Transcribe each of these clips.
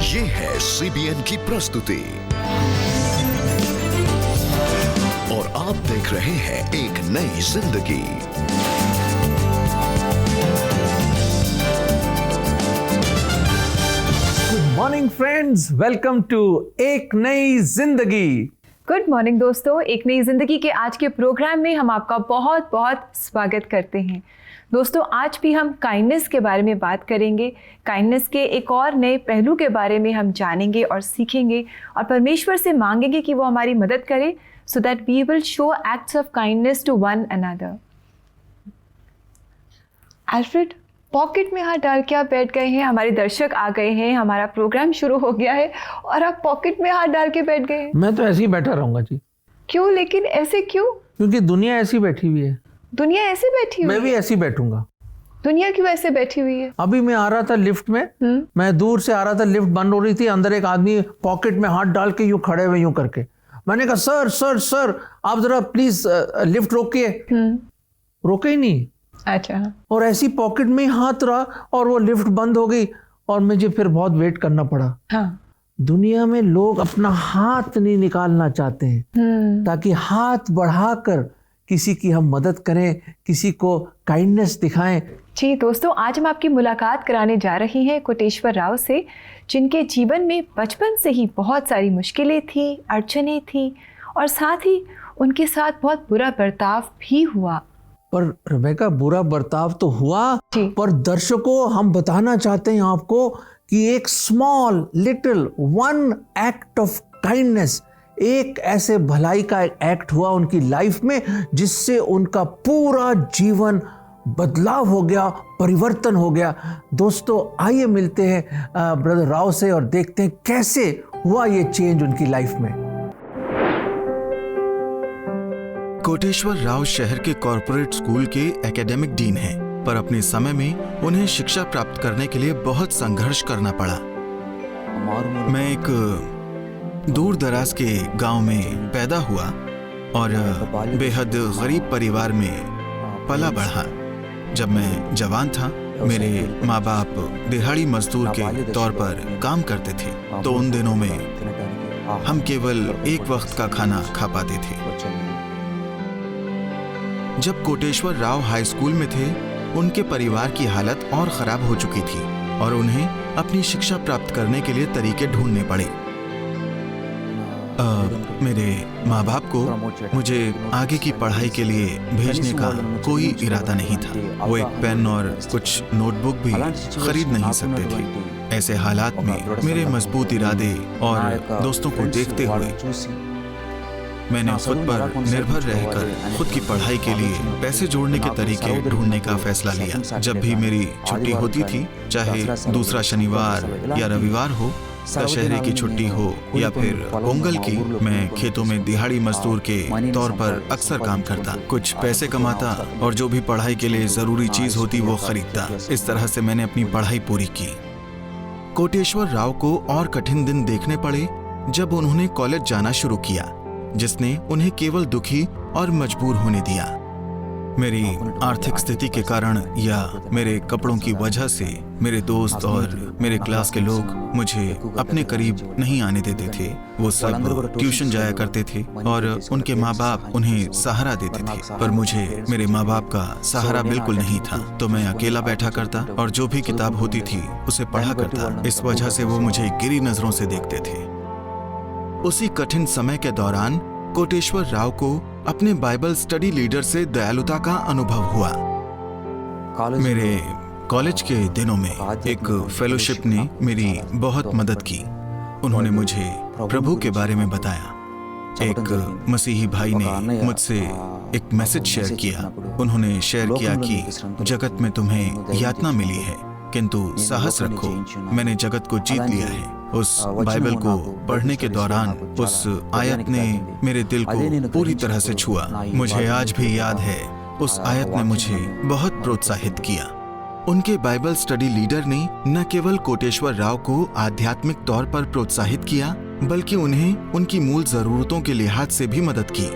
ये है सीबीएन की प्रस्तुति और आप देख रहे हैं एक नई जिंदगी। Good morning friends, welcome to एक नई जिंदगी। गुड मॉर्निंग दोस्तों, एक नई ज़िंदगी के आज के प्रोग्राम में हम आपका बहुत बहुत स्वागत करते हैं। दोस्तों, आज भी हम काइंडनेस के बारे में बात करेंगे। काइंडनेस के एक और नए पहलू के बारे में हम जानेंगे और सीखेंगे और परमेश्वर से मांगेंगे कि वो हमारी मदद करे so that we will show acts of kindness to one another. Alfred, pocket में हाथ डाल के आप बैठ गए हैं। हमारे दर्शक आ गए हैं, हमारा प्रोग्राम शुरू हो गया है और आप पॉकेट में हाथ डाल के बैठ गए हैं। मैं तो ऐसे ही बैठा रहूंगा जी। क्यों? लेकिन ऐसे क्यों? क्योंकि दुनिया ऐसी बैठी हुई है। दुनिया ऐसे बैठी हुई मैं भी है? ऐसे ही बैठूंगा। दुनिया क्यों ऐसे बैठी हुई है? अभी मैं आ रहा था लिफ्ट में, मैं दूर से आ रहा था, लिफ्ट बंद हो रही थी, अंदर एक आदमी पॉकेट में हाथ डाल के यूं खड़े हुए यूं करके। मैंने कहा सर सर सर आप जरा प्लीज लिफ्ट रोकिए। रोके ही नहीं। अच्छा। और ऐसी पॉकेट में ही हाथ रहा और वो लिफ्ट बंद हो गई और मुझे फिर बहुत वेट करना पड़ा। हाँ। दुनिया में लोग अपना हाथ नहीं निकालना चाहते हैं ताकि हाथ बढ़ाकर किसी की हम मदद करें, किसी को काइंडनेस दिखाएं। जी दोस्तों, आज हम आपकी मुलाकात कराने जा रही हैं कोटेश्वर राव से, जिनके जीवन में बचपन से ही बहुत सारी मुश्किलें थी, अड़चनें थी और साथ ही उनके साथ बहुत बुरा बर्ताव भी हुआ। पर रेबेका, बुरा बर्ताव तो हुआ, पर दर्शकों हम बताना चाहते हैं आपको कि एक small little one act of kindness, एक ऐसे भलाई का एक्ट हुआ उनकी लाइफ में जिससे उनका पूरा जीवन बदलाव हो गया, परिवर्तन हो गया। दोस्तों आइए मिलते हैं ब्रदर राव से और देखते हैं कैसे हुआ ये चेंज उनकी लाइफ में। कोटेश्वर राव शहर के कॉर्पोरेट स्कूल के एकेडमिक डीन हैं, पर अपने समय में उन्हें शिक्षा प्राप्त करने के लिए बहुत संघर्ष करना पड़ा। मैं एक दूर दराज के गांव में पैदा हुआ और बेहद गरीब परिवार में पला बढ़ा। जब मैं जवान था, मेरे माँ बाप दिहाड़ी मजदूर के तौर पर काम करते थे, तो उन दिनों में हम केवल एक वक्त का खाना खा पाते थे। जब कोटेश्वर राव हाई स्कूल में थे, उनके परिवार की हालत और खराब हो चुकी थी और उन्हें अपनी शिक्षा प्राप्त करने के लिए तरीके ढूंढने पड़े। मेरे माँ बाप को मुझे आगे की पढ़ाई के लिए भेजने का कोई इरादा नहीं था। वो एक पेन और कुछ नोटबुक भी खरीद नहीं सकते थे। ऐसे हालात में मेरे मजबूत इरादे और दोस्तों को देखते हुए मैंने खुद पर निर्भर रहकर खुद की पढ़ाई के लिए पैसे जोड़ने के तरीके ढूंढने का फैसला लिया। जब भी मेरी छुट्टी होती थी, चाहे दूसरा शनिवार या रविवार हो, दशहरे की छुट्टी हो या फिर पोंगल की, मैं खेतों में दिहाड़ी मजदूर के तौर पर अक्सर काम करता, कुछ पैसे कमाता और जो भी पढ़ाई के लिए जरूरी चीज होती वो खरीदता। इस तरह से मैंने अपनी पढ़ाई पूरी की। कोटेश्वर राव को और कठिन दिन देखने पड़े जब उन्होंने कॉलेज जाना शुरू किया, जिसने उन्हें केवल दुखी और मजबूर होने दिया। मेरी आर्थिक स्थिति के कारण या मेरे कपड़ों की वजह से मेरे दोस्त और मेरे क्लास के लोग मुझे अपने करीब नहीं आने देते थे। वो सब ट्यूशन जाया करते थे और उनके माँ बाप उन्हें सहारा देते थे, पर मुझे मेरे माँ बाप का सहारा बिल्कुल नहीं था। तो मैं अकेला बैठा करता और जो भी किताब होती थी उसे पढ़ा करता। इस वजह से वो मुझे गिरी नजरों से देखते थे। उसी कठिन समय के दौरान कोटेश्वर राव को अपने बाइबल स्टडी लीडर से दयालुता का अनुभव हुआ। मेरे कॉलेज के दिनों में एक फेलोशिप ने मेरी बहुत मदद की। उन्होंने मुझे प्रभु के बारे में बताया। एक मसीही भाई ने मुझसे एक मैसेज शेयर किया। उन्होंने शेयर किया कि जगत में तुम्हें यातना मिली है, किंतु साहस रखो, मैंने जगत को जीत लिया है। उस बाइबल को पढ़ने के दौरान उस आयत ने मेरे दिल को पूरी तरह से छुआ। मुझे आज भी याद है, उस आयत ने मुझे बहुत प्रोत्साहित किया। उनके बाइबल स्टडी लीडर ने न केवल कोटेश्वर राव को आध्यात्मिक तौर पर प्रोत्साहित किया, बल्कि उन्हें उनकी मूल जरूरतों के लिहाज से भी मदद की।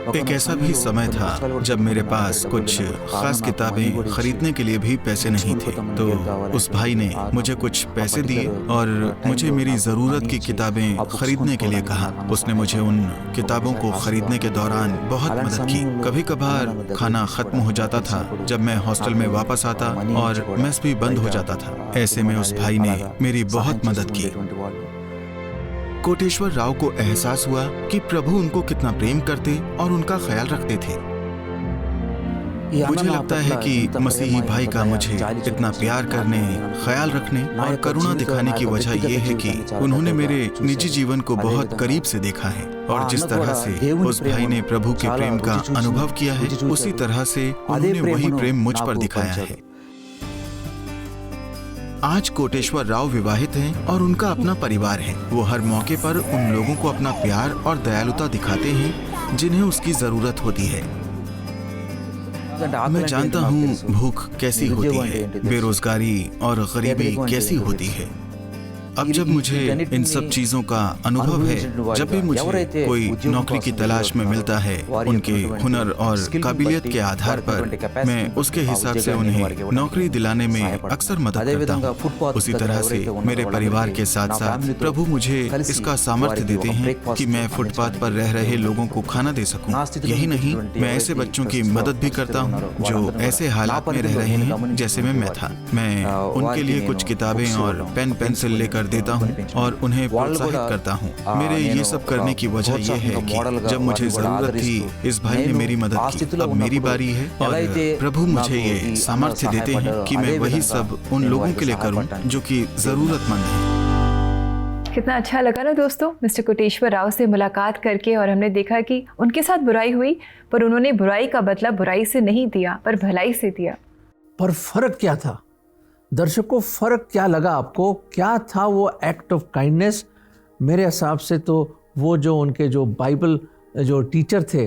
एक ऐसा भी समय था जब मेरे पास कुछ खास किताबें खरीदने के लिए भी पैसे नहीं थे, तो उस भाई ने मुझे कुछ पैसे दिए और मुझे मेरी ज़रूरत की किताबें खरीदने के लिए कहा। उसने मुझे उन किताबों को खरीदने के दौरान बहुत मदद की। कभी कभार खाना खत्म हो जाता था जब मैं हॉस्टल में वापस आता और मेस भी बंद हो जाता था। ऐसे में उस भाई ने मेरी बहुत मदद की। कोटेश्वर राव को एहसास हुआ कि प्रभु उनको कितना प्रेम करते और उनका ख्याल रखते थे। मुझे लगता है कि मसीही भाई का मुझे इतना प्यार करने, ख्याल रखने और करुणा दिखाने की वजह यह है कि उन्होंने मेरे निजी जीवन को बहुत करीब से देखा है और जिस तरह से उस भाई ने प्रभु के प्रेम का अनुभव किया है, उसी तरह से उन्होंने वही प्रेम मुझ पर दिखाया है। आज कोटेश्वर राव विवाहित हैं और उनका अपना परिवार है। वो हर मौके पर उन लोगों को अपना प्यार और दयालुता दिखाते हैं जिन्हें उसकी जरूरत होती है। मैं जानता हूँ भूख कैसी होती है, बेरोजगारी और गरीबी कैसी होती है। अब जब मुझे इन सब चीजों का अनुभव है, जब भी मुझे कोई नौकरी की तलाश में मिलता है, उनके हुनर और काबिलियत के आधार पर मैं उसके हिसाब से उन्हें नौकरी दिलाने में अक्सर मदद करता हूँ। उसी तरह से मेरे परिवार के साथ साथ प्रभु मुझे इसका सामर्थ्य देते हैं कि मैं फुटपाथ पर रह रहे लोगों को खाना दे सकूं। यही नहीं, मैं ऐसे बच्चों की मदद भी करता हूँ जो ऐसे हालात में रह रहे हैं जैसे मैं था। मैं उनके लिए कुछ किताबें और पेन पेंसिल लेकर देता हूँ और उन्हें प्रोत्साहित करता हूँ। मेरे ये सब करने की वजह यह है कि जब मुझे जरूरत थी, इस भाई ने मेरी मदद की। अब मेरी बारी है और प्रभु मुझे ये सामर्थ्य देते हैं कि मैं वही सब उन लोगों के लिए करूँ जो कि जरूरतमंद हैं। कितना अच्छा लगा ना दोस्तों मिस्टर कोटेश्वर राव से मुलाकात करके, और हमने देखा कि उनके साथ बुराई हुई पर उन्होंने बुराई का बदला बुराई से नहीं दिया पर भलाई से दिया। पर फर्क क्या था दर्शकों? फर्क क्या लगा आपको? क्या था वो एक्ट ऑफ काइंडनेस? मेरे हिसाब से तो वो जो उनके जो बाइबल जो टीचर थे,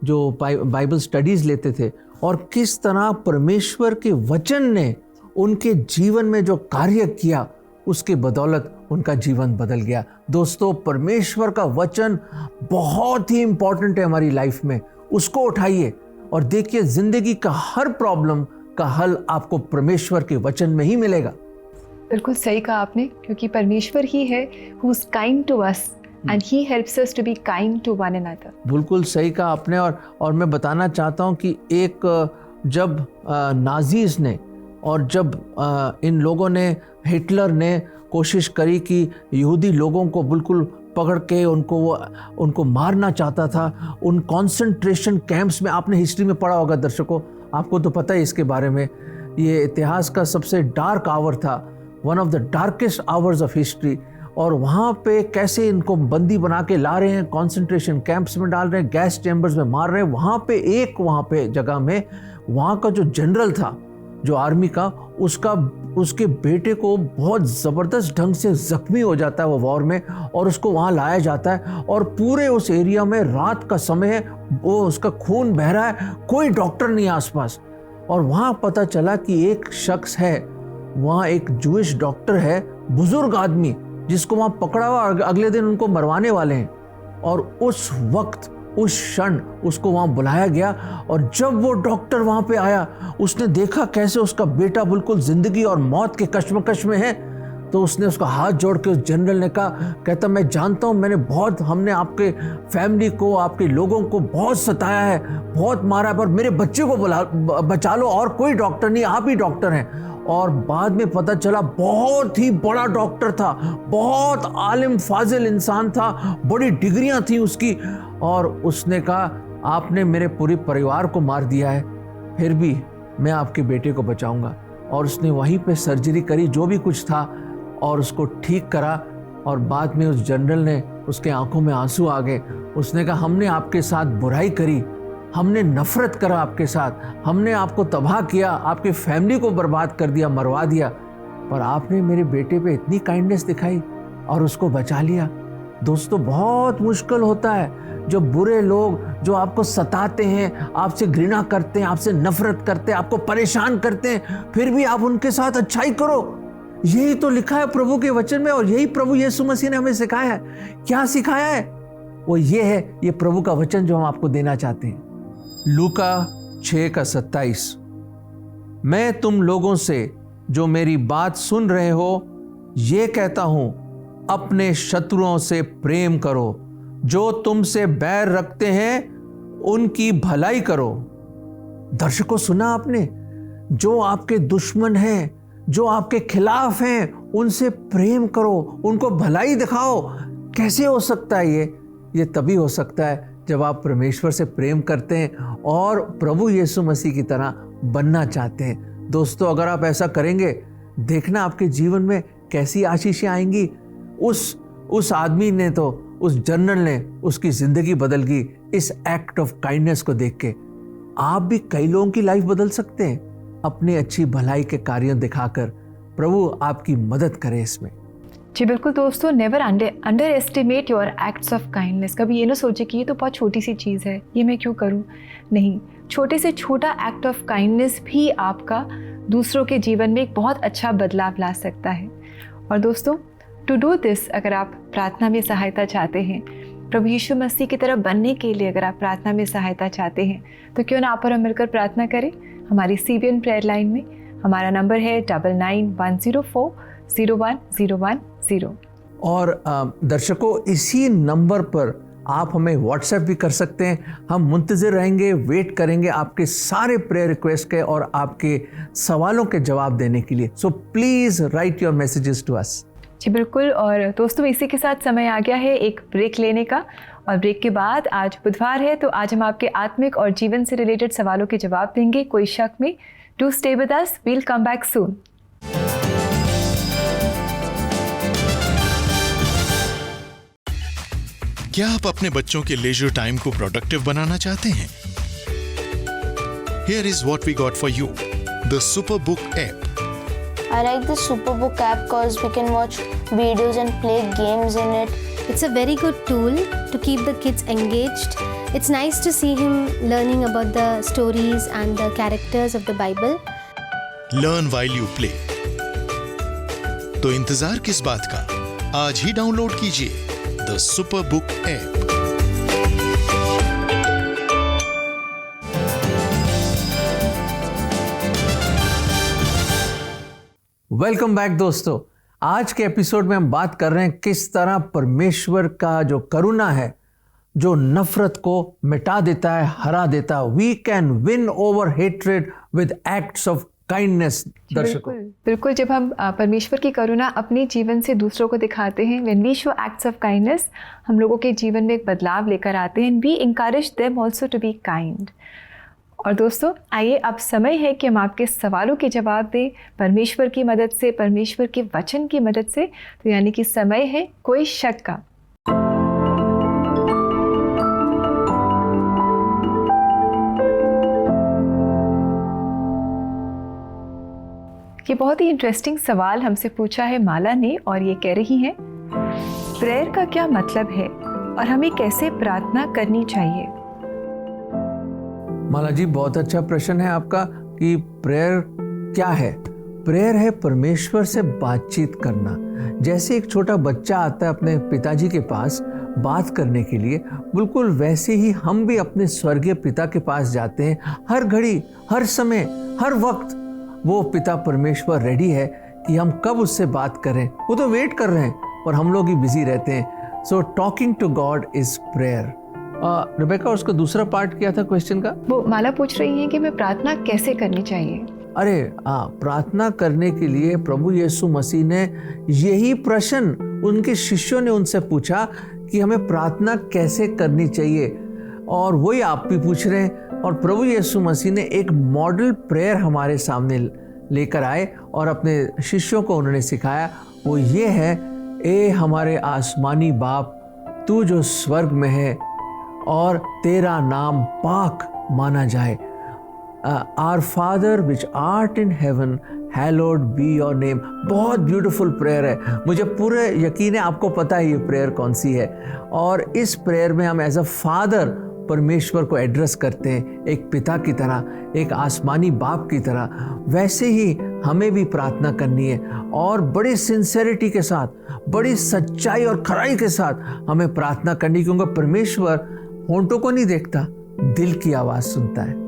जो बाइबल स्टडीज़ लेते थे, और किस तरह परमेश्वर के वचन ने उनके जीवन में जो कार्य किया, उसके बदौलत उनका जीवन बदल गया। दोस्तों, परमेश्वर का वचन बहुत ही इम्पोर्टेंट है हमारी लाइफ में। उसको उठाइए और देखिए जिंदगी का हर प्रॉब्लम का हल आपको परमेश्वर के वचन में ही मिलेगा। बिल्कुल सही कहा आपने, क्योंकि परमेश्वर ही है who is kind to us and he helps us to be kind to one another. बिल्कुल सही कहा आपने। और मैं बताना चाहता हूँ कि एक जब नाजीज ने और जब इन लोगों ने, हिटलर ने कोशिश करी कि यहूदी लोगों को बिल्कुल पकड़ के उनको मारना चाहता था, उन कॉन्सेंट्रेशन कैंप्स में, आपने हिस्ट्री में पढ़ा होगा दर्शकों, आपको तो पता है इसके बारे में, ये इतिहास का सबसे डार्क आवर था, one of the darkest hours of history. और वहाँ पे कैसे इनको बंदी बना के ला रहे हैं, कॉन्सेंट्रेशन कैंप्स में डाल रहे हैं, गैस चैम्बर्स में मार रहे हैं। वहाँ पे जगह में वहाँ का जो जनरल था, जो आर्मी का, उसके बेटे को बहुत ज़बरदस्त ढंग से ज़ख्मी हो जाता है वो वॉर में, और उसको वहाँ लाया जाता है। और पूरे उस एरिया में रात का समय है, वो उसका खून बह रहा है, कोई डॉक्टर नहीं आसपास। और वहाँ पता चला कि एक शख्स है, वहाँ एक जूइश डॉक्टर है, बुजुर्ग आदमी, जिसको वहाँ पकड़ा हुआ, अगले दिन उनको मरवाने वाले हैं। और उस वक्त, उस क्षण उसको वहाँ बुलाया गया, और जब वो डॉक्टर वहाँ पे आया, उसने देखा कैसे उसका बेटा बिल्कुल जिंदगी और मौत के कश्मकश में है, तो उसने उसका हाथ जोड़ के उस जनरल ने कहता मैं जानता हूँ हमने आपके फैमिली को, आपके लोगों को बहुत सताया है, बहुत मारा है, पर मेरे बच्चे को बचा लो, और कोई डॉक्टर नहीं, आप ही डॉक्टर हैं। और बाद में पता चला बहुत ही बड़ा डॉक्टर था, बहुत आलिम फाजिल इंसान था, बड़ी डिग्रियां थी उसकी। और उसने कहा आपने मेरे पूरे परिवार को मार दिया है, फिर भी मैं आपके बेटे को बचाऊंगा। और उसने वहीं पे सर्जरी करी, जो भी कुछ था, और उसको ठीक करा। और बाद में उस जनरल ने, उसके आंखों में आंसू आ गए। उसने कहा हमने आपके साथ बुराई करी, हमने नफरत करा आपके साथ, हमने आपको तबाह किया, आपके फैमिली को बर्बाद कर दिया, मरवा दिया, पर आपने मेरे बेटे पे इतनी काइंडनेस दिखाई और उसको बचा लिया। दोस्तों, बहुत मुश्किल होता है जब बुरे लोग जो आपको सताते हैं, आपसे घृणा करते हैं, आपसे नफरत करते हैं, आपको परेशान करते हैं, फिर भी आप उनके साथ अच्छाई करो। यही तो लिखा है प्रभु के वचन में, और यही प्रभु यीशु मसीह ने हमें सिखाया है। क्या सिखाया है? वो ये है, ये प्रभु का वचन जो हम आपको देना चाहते हैं। लूका 6:27, मैं तुम लोगों से जो मेरी बात सुन रहे हो ये कहता हूं, अपने शत्रुओं से प्रेम करो, जो तुमसे बैर रखते हैं उनकी भलाई करो। दर्शकों, सुना आपने? जो आपके दुश्मन हैं, जो आपके खिलाफ हैं, उनसे प्रेम करो, उनको भलाई दिखाओ। कैसे हो सकता है ये तभी हो सकता है जब आप परमेश्वर से प्रेम करते हैं और प्रभु यीशु मसीह की तरह बनना चाहते हैं। दोस्तों, अगर आप ऐसा करेंगे, देखना आपके जीवन में कैसी आशीषें आएंगी। उस आदमी ने तो, उस जनरल ने, उसकी जिंदगी बदल गई इस एक्ट ऑफ काइंडनेस को देख के। आप भी कई लोगों की लाइफ बदल सकते हैं अपनी अच्छी भलाई के कार्यों दिखाकर। प्रभु आपकी मदद करे इसमें। जी बिल्कुल दोस्तों, never under estimate your acts of kindness. कभी ये ना सोचे कि ये तो बहुत छोटी सी चीज़ है, ये मैं क्यों करूँ। नहीं, छोटे से छोटा एक्ट ऑफ काइंडनेस भी आपका दूसरों के जीवन में एक बहुत अच्छा बदलाव ला सकता है। और दोस्तों, टू डू दिस, अगर आप प्रार्थना में सहायता चाहते हैं, प्रभु यीशु मसीह की तरह बनने के लिए अगर आप प्रार्थना में सहायता चाहते हैं, तो क्यों ना आप और हम मिलकर प्रार्थना करें हमारी CBN प्रेयर लाइन में। हमारा नंबर है 9910401010। और दर्शकों, इसी नंबर पर आप हमें व्हाट्सएप भी कर सकते हैं। हम मुंतज़िर रहेंगे, वेट करेंगे आपके सारे प्रेयर रिक्वेस्ट के और आपके सवालों के जवाब देने के लिए। So please write your messages to us. जी बिल्कुल। और दोस्तों, इसी के साथ समय आ गया है एक ब्रेक लेने का। और ब्रेक के बाद, आज बुधवार है, तो आज हम आपके आत्मिक और जीवन से रिलेटेड सवालों के जवाब देंगे, कोई शक में। Do stay with us, we'll come back soon. क्या आप अपने बच्चों के लेजर टाइम को प्रोडक्टिव बनाना चाहते हैं? Here is what we got for you, the Superbook app. I like the Superbook app because we can watch videos and play games in it. It's a very good tool to keep the kids engaged. It's nice to see him learning about the stories and the characters of the Bible. Learn while you play. तो इंतजार किस बात का? आज ही download कीजिए The Superbook app. Welcome back दोस्तों। आज के एपिसोड में हम बात कर रहे हैं किस तरह परमेश्वर का जो करुणा है, जो नफरत को मिटा देता है, हरा देता है। We can win over hatred with acts of kindness. दर्शकों, बिल्कुल, जब हम परमेश्वर की करुणा अपने जीवन से दूसरों को दिखाते हैं, when we show acts of kindness, हम लोगों के जीवन में एक बदलाव लेकर आते हैं। We encourage them also to be kind. और दोस्तों, आइए अब समय है कि हम आपके सवालों के जवाब दें परमेश्वर की मदद से, परमेश्वर के वचन की मदद से। तो यानी कि समय है कोई शक का। ये बहुत ही इंटरेस्टिंग सवाल हमसे पूछा है माला ने, और ये कह रही हैं, प्रेयर का क्या मतलब है और हमें कैसे प्रार्थना करनी चाहिए? माला जी, बहुत अच्छा प्रश्न है आपका कि प्रेयर क्या है। प्रेयर है परमेश्वर से बातचीत करना। जैसे एक छोटा बच्चा आता है अपने पिताजी के पास बात करने के लिए, बिल्कुल वैसे ही हम भी अपने स्वर्गीय पिता के पास जाते हैं। हर घड़ी, हर समय, हर वक्त वो पिता परमेश्वर रेडी है कि हम कब उससे बात करें। वो तो वेट कर रहे हैं और हम लोग ही बिजी रहते हैं। So talking to God is prayer. Rebecca, उसका दूसरा पार्ट क्या था क्वेश्चन का? वो माला पूछ रही है कि मैं प्रार्थना कैसे करनी चाहिए। अरे प्रार्थना करने के लिए प्रभु यीशु मसीह ने यही प्रश्न उनके शिष्यों ने उनसे पूछा कि हमें प्रार्थना कैसे करनी चाहिए, और वही आप भी पूछ रहे हैं। और प्रभु यीशु मसीह ने एक मॉडल प्रेयर हमारे सामने लेकर आए और अपने शिष्यों को उन्होंने सिखाया। वो ये है, ए हमारे आसमानी बाप, तू जो स्वर्ग में है और तेरा नाम पाक माना जाए। Our father which art in heaven, hallowed be your name. बहुत ब्यूटीफुल प्रेयर है। मुझे पूरे यकीन है आपको पता है ये प्रेयर कौन सी है। और इस प्रेयर में हम एज अ फादर परमेश्वर को एड्रेस करते हैं, एक पिता की तरह, एक आसमानी बाप की तरह। वैसे ही हमें भी प्रार्थना करनी है और बड़ी सिंसेरिटी के साथ, बड़ी सच्चाई और खराई के साथ हमें प्रार्थना करनी, क्योंकि परमेश्वर होंठों को नहीं देखता, दिल की आवाज़ सुनता है।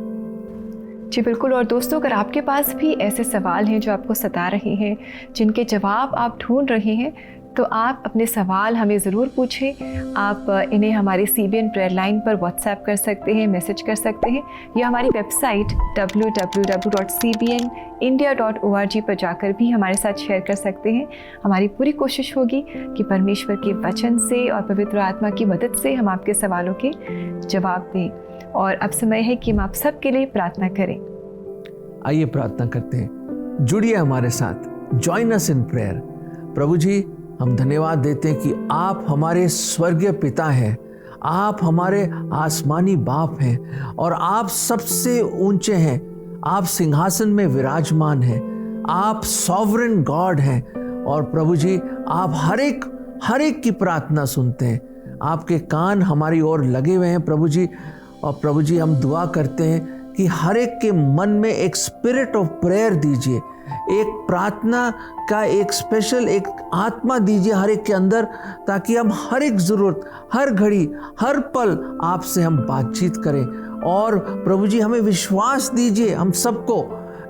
जी बिल्कुल। और दोस्तों, अगर आपके पास भी ऐसे सवाल हैं जो आपको सता रहे हैं, जिनके जवाब आप ढूंढ रहे हैं, तो आप अपने सवाल हमें ज़रूर पूछें। आप इन्हें हमारी CBN प्रेयर लाइन पर व्हाट्सएप कर सकते हैं, मैसेज कर सकते हैं, या हमारी वेबसाइट www.cbnindia.org पर जाकर भी हमारे साथ शेयर कर सकते हैं। हमारी पूरी कोशिश होगी कि परमेश्वर के वचन से और पवित्र आत्मा की मदद से हम आपके सवालों के जवाब दें। और अब समय है कि हम आप सबके लिए प्रार्थना करें। आइए प्रार्थना करते हैं, जुड़िए हमारे साथ, जॉइन अस इन प्रेयर। प्रभु जी, हम धन्यवाद देते हैं कि आप हमारे स्वर्गीय पिता हैं, आप हमारे आसमानी बाप हैं और आप सबसे ऊंचे हैं। आप सिंहासन में विराजमान हैं, आप सॉवरेन गॉड हैं। और प्रभु जी, आप हर एक की प्रार्थना सुनते हैं। आपके कान हमारी ओर लगे हुए हैं प्रभु जी। और प्रभु जी, हम दुआ करते हैं कि हर एक के मन में एक स्पिरिट ऑफ प्रेयर दीजिए, एक प्रार्थना का एक स्पेशल एक आत्मा दीजिए हर एक के अंदर, ताकि हम हर एक ज़रूरत, हर घड़ी, हर पल आपसे हम बातचीत करें। और प्रभु जी, हमें विश्वास दीजिए हम सबको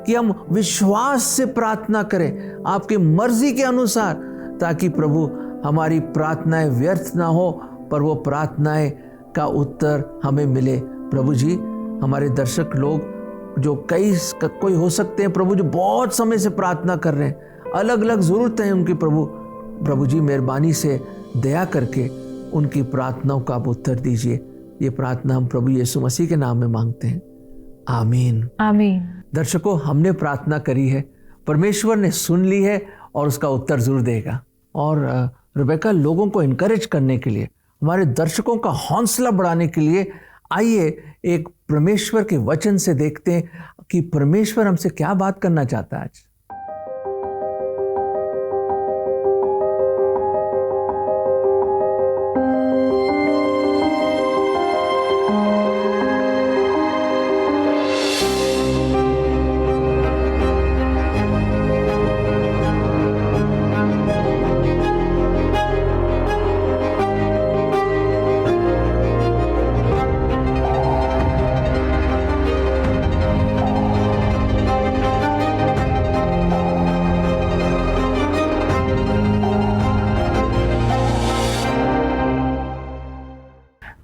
कि हम विश्वास से प्रार्थना करें आपकी मर्जी के अनुसार, ताकि प्रभु हमारी प्रार्थनाएं व्यर्थ ना हो, पर वो प्रार्थनाएं का उत्तर हमें मिले। प्रभु जी, हमारे दर्शक लोग जो कोई हो सकते हैं प्रभु, जो बहुत समय से प्रार्थना कर रहे हैं, अलग अलग ज़रूरतें हैं उनकी प्रभु जी, मेहरबानी से दया करके उनकी प्रार्थनाओं का आप उत्तर दीजिए। ये प्रार्थना हम प्रभु यीशु मसीह के नाम में मांगते हैं, आमीन आमीन। दर्शकों, हमने प्रार्थना करी है, परमेश्वर ने सुन ली है और उसका उत्तर जरूर देगा। और रिबेका, लोगों को इनकरेज करने के लिए, हमारे दर्शकों का हौसला बढ़ाने के लिए, आइए एक परमेश्वर के वचन से देखते हैं कि परमेश्वर हमसे क्या बात करना चाहता है आज।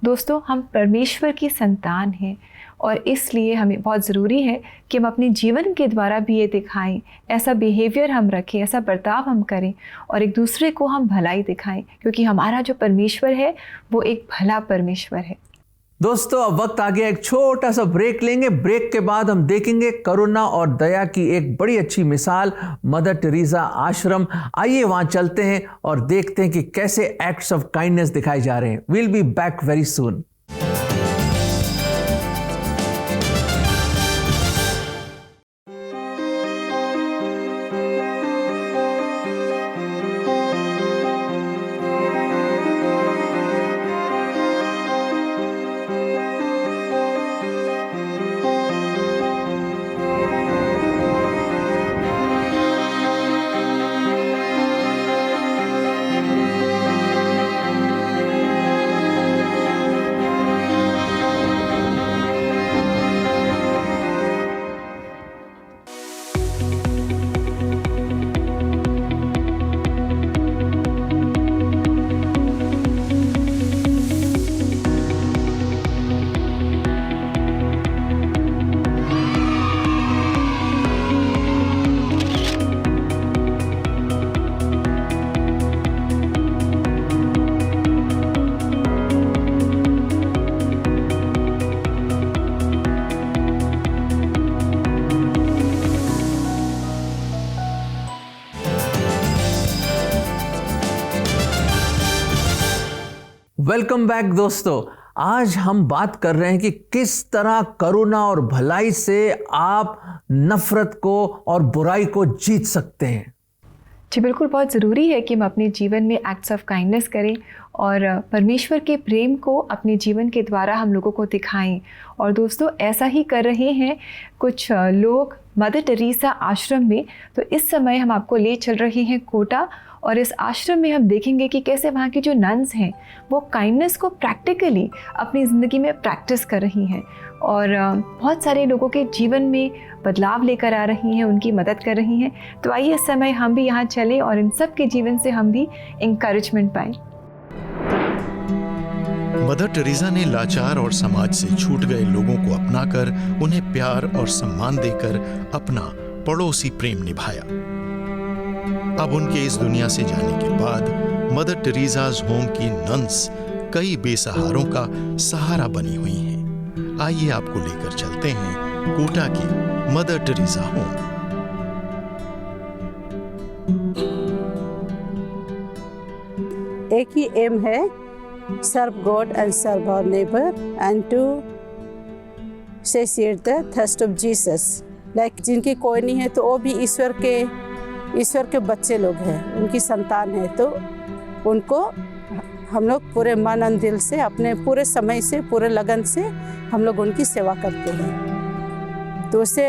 दोस्तों, हम परमेश्वर की संतान हैं और इसलिए हमें बहुत ज़रूरी है कि हम अपने जीवन के द्वारा भी ये दिखाएं, ऐसा बिहेवियर हम रखें, ऐसा बर्ताव हम करें और एक दूसरे को हम भलाई दिखाएं, क्योंकि हमारा जो परमेश्वर है वो एक भला परमेश्वर है। दोस्तों, अब वक्त आ गया, एक छोटा सा ब्रेक लेंगे। ब्रेक के बाद हम देखेंगे करुणा और दया की एक बड़ी अच्छी मिसाल, मदर टेरेसा आश्रम। आइए वहां चलते हैं और देखते हैं कि कैसे एक्ट्स ऑफ काइंडनेस दिखाए जा रहे हैं। Will be back very soon. Welcome back दोस्तों। आज हम बात कर रहे हैं कि किस तरह करुणा और भलाई से आप नफरत को और बुराई को जीत सकते हैं। जी बिल्कुल, बहुत ज़रूरी है कि हम अपने जीवन में एक्ट्स ऑफ काइंडनेस करें और परमेश्वर के प्रेम को अपने जीवन के द्वारा हम लोगों को दिखाएं। और दोस्तों, ऐसा ही कर रहे हैं कुछ लोग मदर टेरेसा आश्रम में। तो इस समय हम आपको ले चल रहे हैं कोटा, और इस आश्रम में हम देखेंगे कि कैसे वहाँ की जो नन्स हैं वो काइंडनेस को प्रैक्टिकली अपनी ज़िंदगी में प्रैक्टिस कर रही हैं और बहुत सारे लोगों के जीवन में बदलाव लेकर आ रही हैं, उनकी मदद कर रही हैं। तो आइए इस समय हम भी यहाँ चलें और इन सब के जीवन से हम भी इंकरेजमेंट पाएं। मदर टेरेसा ने लाचार और समाज से छूट गए लोगों को अपनाकर उन्हें प्यार और सम्मान देकर अपना पड़ोसी प्रेम निभाया। अब उनके इस दुनिया से जाने के बाद मदर टेरेसाज होम की नन्स कई बेसहारों का सहारा बनी हुई हैं। आइए आपको लेकर चलते हैं कोटा की मदर टेरेसा होम। एक ही एम है, serve God and serve our neighbor and to satiate the thirst of Jesus. Like जिनकी कोई नहीं है तो वो भी ईश्वर के बच्चे लोग हैं, उनकी संतान है, तो उनको हम लोग पूरे मन और दिल से, अपने पूरे समय से, पूरे लगन से हम लोग उनकी सेवा करते हैं। तो उससे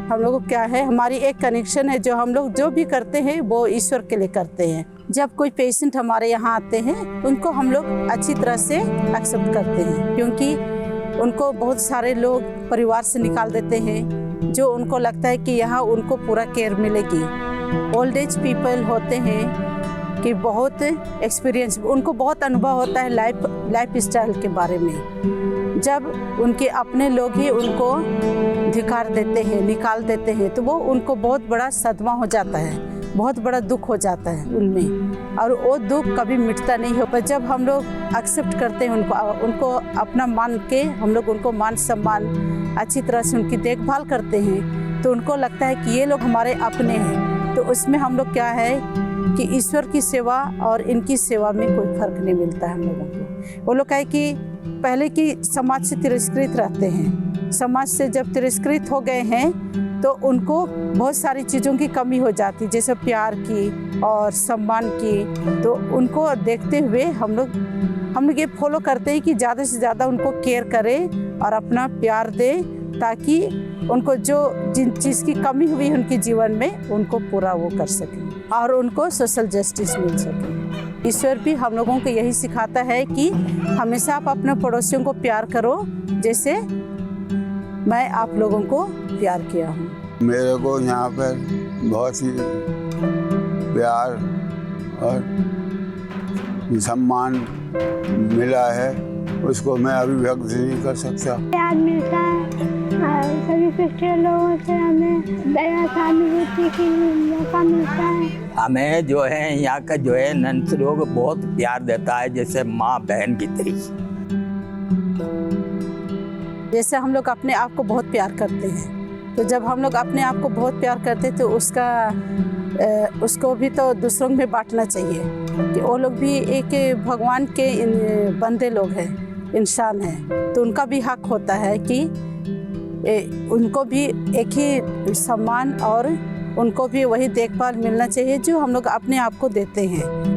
हम लोग को क्या है, हमारी एक कनेक्शन है, जो हम लोग जो भी करते हैं वो ईश्वर के लिए करते हैं। जब कोई पेशेंट हमारे यहाँ आते हैं उनको हम लोग अच्छी तरह से एक्सेप्ट करते हैं, क्योंकि उनको बहुत सारे लोग परिवार से निकाल देते हैं, जो उनको लगता है कि यहाँ उनको पूरा केयर मिलेगी। ओल्ड एज पीपल होते हैं कि बहुत एक्सपीरियंस, उनको बहुत अनुभव होता है लाइफ स्टाइल के बारे में। जब उनके अपने लोग ही उनको धिक्कार देते हैं, निकाल देते हैं, तो वो उनको बहुत बड़ा सदमा हो जाता है, बहुत बड़ा दुख हो जाता है उनमें, और वो दुख कभी मिटता नहीं हो। पर जब हम लोग एक्सेप्ट करते हैं उनको अपना मान के, हम लोग उनको मान सम्मान अच्छी तरह से उनकी देखभाल करते हैं, तो उनको लगता है कि ये लोग हमारे अपने हैं। तो उसमें हम लोग क्या है कि ईश्वर की सेवा और इनकी सेवा में कोई फर्क नहीं मिलता है हम लोगों को। वो लोग कहे कि पहले की समाज से तिरस्कृत रहते हैं, समाज से जब तिरस्कृत हो गए हैं तो उनको बहुत सारी चीज़ों की कमी हो जाती, जैसे प्यार की और सम्मान की। तो उनको देखते हुए हम लोग ये फॉलो करते हैं कि ज़्यादा से ज़्यादा उनको केयर करें और अपना प्यार दें, ताकि उनको जो जिन चीज़ की कमी हुई उनके जीवन में उनको पूरा वो कर सकें और उनको सोशल जस्टिस मिल सके। ईश्वर भी हम लोगों को यही सिखाता है कि हमेशा आप अपने पड़ोसियों को प्यार करो जैसे मैं आप लोगों को प्यार किया हूँ। मेरे को यहाँ पर बहुत ही प्यार और सम्मान मिला है, उसको मैं अभिव्यक्त नहीं कर सकता। प्यार मिलता है सभी क्रिश्चियन लोगों से, हमें दया सहानुभूति की मौका मिलता है। हमें जो है यहाँ का जो है नन्स लोग बहुत प्यार देता है, जैसे माँ बहन की तरह। जैसे हम लोग अपने आप को बहुत प्यार करते हैं, तो जब हम लोग अपने आप को बहुत प्यार करते हैं तो उसको भी तो दूसरों में बांटना चाहिए कि वो लोग भी एक भगवान के बंदे लोग हैं, इंसान हैं, तो उनका भी हक होता है कि उनको भी एक ही सम्मान और उनको भी वही देखभाल मिलना चाहिए जो हम लोग अपने आप को देते हैं।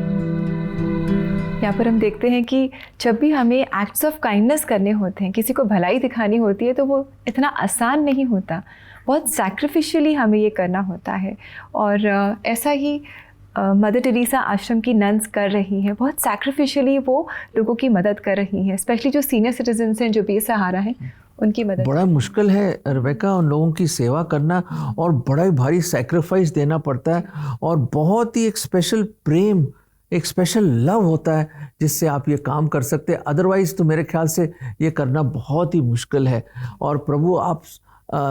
यहाँ पर हम देखते हैं कि जब भी हमें एक्ट्स ऑफ काइंडनेस करने होते हैं, किसी को भलाई दिखानी होती है, तो वो इतना आसान नहीं होता, बहुत सैक्रिफिशियली हमें ये करना होता है। और ऐसा ही मदर टेरेसा आश्रम की नन्स कर रही हैं, बहुत सैक्रिफिशियली वो लोगों की मदद कर रही हैं, स्पेशली जो सीनियर सिटीजन्स हैं, जो बेसहारा हैं, उनकी मदद। बड़ा मुश्किल है रेबेका उन लोगों की सेवा करना, और बड़ा ही भारी सैक्रिफाइस देना पड़ता है, और बहुत ही एक स्पेशल प्रेम, एक स्पेशल लव होता है जिससे आप ये काम कर सकते हैं। अदरवाइज़ तो मेरे ख्याल से ये करना बहुत ही मुश्किल है। और प्रभु आप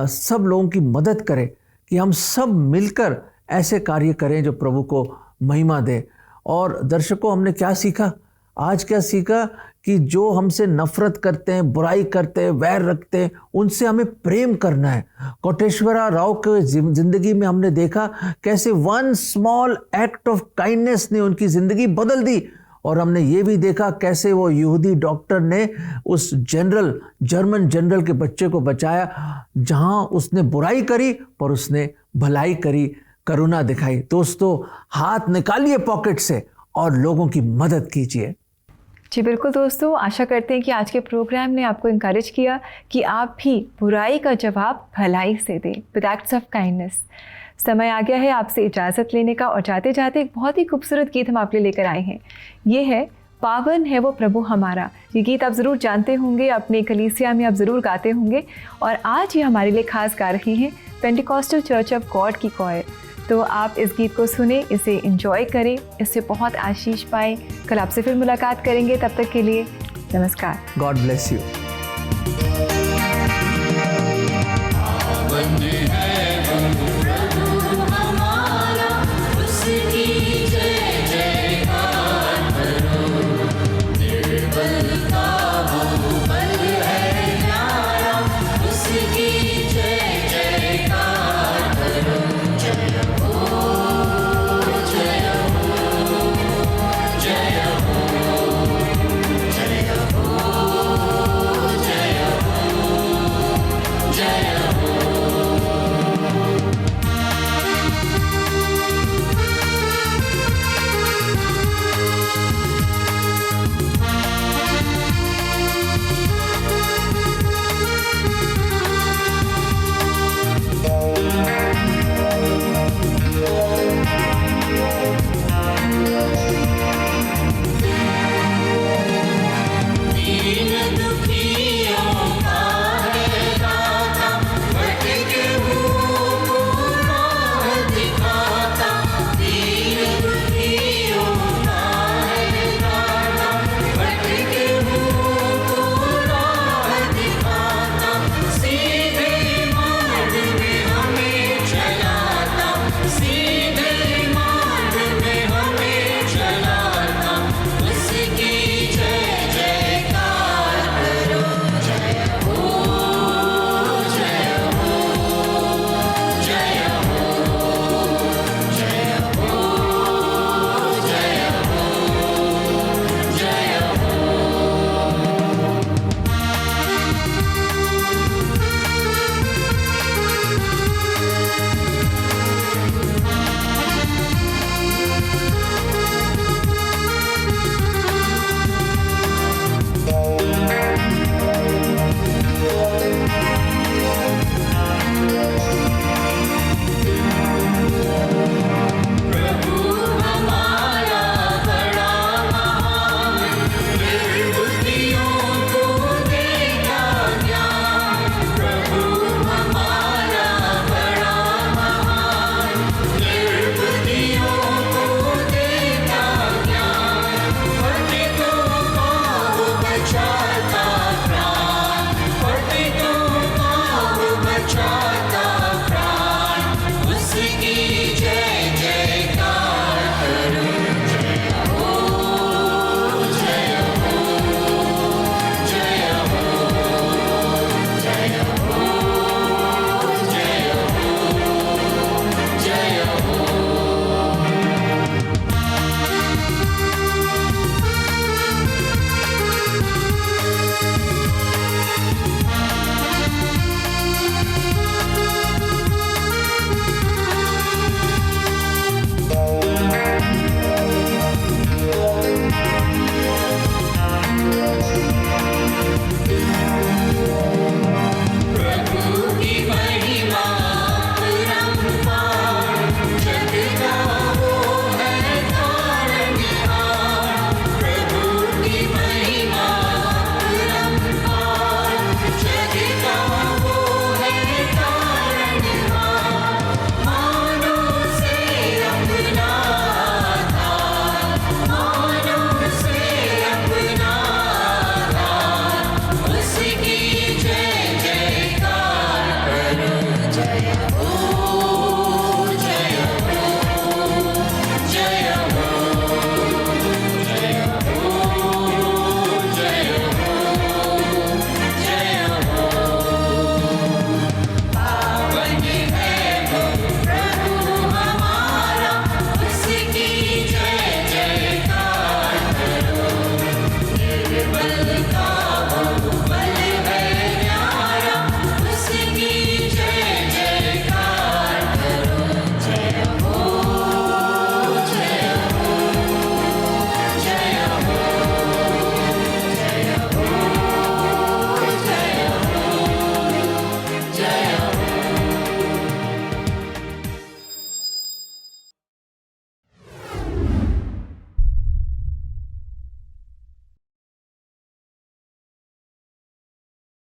सब लोगों की मदद करें कि हम सब मिलकर ऐसे कार्य करें जो प्रभु को महिमा दे। और दर्शकों, हमने क्या सीखा आज? क्या सीखा कि जो हमसे नफरत करते हैं, बुराई करते हैं, वैर रखते हैं, उनसे हमें प्रेम करना है। कोटेश्वरा राव के ज़िंदगी में हमने देखा कैसे one small act of kindness ने उनकी ज़िंदगी बदल दी। और हमने ये भी देखा कैसे वो यहूदी डॉक्टर ने उस जर्मन जनरल के बच्चे को बचाया, जहाँ उसने बुराई करी पर उसने भलाई करी। करुणा दिखाई। दोस्तों, हाथ निकालिए पॉकेट से और लोगों की मदद कीजिए। जी बिल्कुल दोस्तों, आशा करते हैं कि आज के प्रोग्राम ने आपको इनकरेज किया कि आप भी बुराई का जवाब भलाई से दें, विद एक्ट्स ऑफ काइंडनेस। समय आ गया है आपसे इजाज़त लेने का, और जाते जाते एक बहुत ही खूबसूरत गीत हम आपके लिए लेकर आए हैं। ये है पावन है वो प्रभु हमारा। ये गीत आप ज़रूर जानते होंगे, अपने कलीसिया में आप ज़रूर गाते होंगे, और आज ये हमारे लिए खास गा रही हैं पेंटिकॉस्टल चर्च ऑफ गॉड की कॉयर। तो आप इस गीत को सुने, इसे एंजॉय करें, इससे बहुत आशीष पाएं। कल आपसे फिर मुलाकात करेंगे, तब तक के लिए नमस्कार। God bless you.